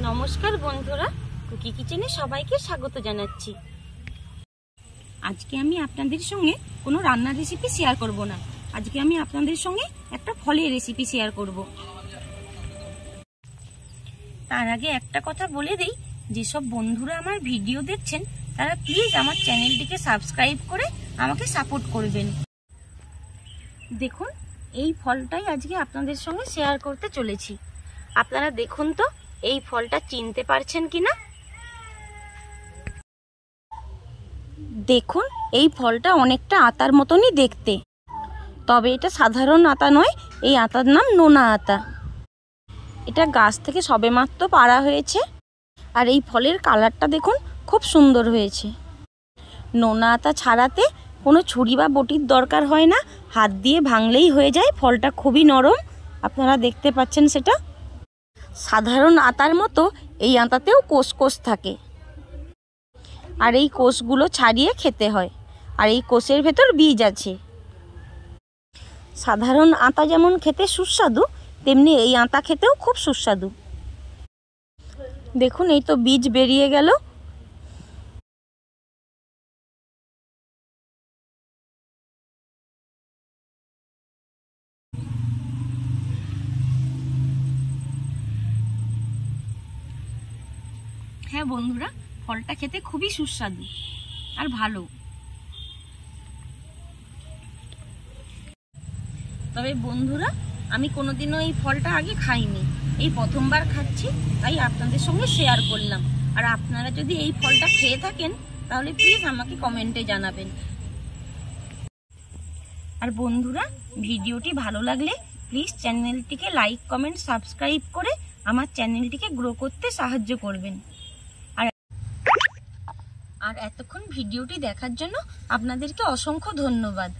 নমস্কার বন্ধুরা, কুকি কিচেনে সবাইকে স্বাগত জানাচ্ছি। আজকে আমি আপনাদের সঙ্গে কোনো রান্নার রেসিপি শেয়ার করব না। আজকে আমি আপনাদের সঙ্গে একটা ফলের রেসিপি শেয়ার করব। তার আগে একটা কথা বলে দেই, যেসব বন্ধুরা আমার ভিডিও দেখছেন তারা প্লিজ আমার চ্যানেলটিকে সাবস্ক্রাইব করে আমাকে সাপোর্ট করবেন। দেখুন, এই ফলটাই আজকে আপনাদের সঙ্গে শেয়ার করতে চলেছি। আপনারা দেখুন তো এই ফলটা চিনতে পারছেন কিনা। দেখুন, এই ফলটা অনেকটা আতার মতনই দেখতে, তবে এটা সাধারণ আতা নয়, এই আতার নাম নোনা আতা। এটা গাছ থেকে সবেমাত্র পাড়া হয়েছে, আর এই ফলের কালারটা দেখুন খুব সুন্দর হয়েছে। নোনা আতা ছাড়াতে কোনো ছুরি বা বটির দরকার হয় না, হাত দিয়ে ভাঙলেই হয়ে যায়। ফলটা খুবই নরম, আপনারা দেখতে পাচ্ছেন সেটা। সাধারণ আতার মতো এই আতাতেও কোষ কোষ থাকে, আর এই কোষগুলো ছাড়িয়ে খেতে হয়, আর এই কোষের ভেতর বীজ আছে। সাধারণ আতা যেমন খেতে সুস্বাদু, তেমনি এই আতা খেতেও খুব সুস্বাদু। দেখুন, এই তো বীজ বেরিয়ে গেল। হ্যাঁ বন্ধুরা, ফলটা খেতে খুবই সুস্বাদু আর ভালো। তবে বন্ধুরা, আমি কোনোদিনও এই ফলটা আগে খাইনি, এই প্রথমবার খাচ্ছি, তাই আপনাদের সঙ্গে শেয়ার করলাম। আর আপনারা যদি এই ফলটা খেয়ে থাকেন তাহলে প্লিজ আমাকে কমেন্টে জানাবেন। আর বন্ধুরা, ভিডিওটি ভালো লাগলে প্লিজ চ্যানেলটিকে লাইক, কমেন্ট, সাবস্ক্রাইব করে আমার চ্যানেলটিকে গ্রো করতে সাহায্য করবেন। আর এতক্ষণ ভিডিওটি দেখার জন্য আপনাদেরকে অসংখ্য ধন্যবাদ।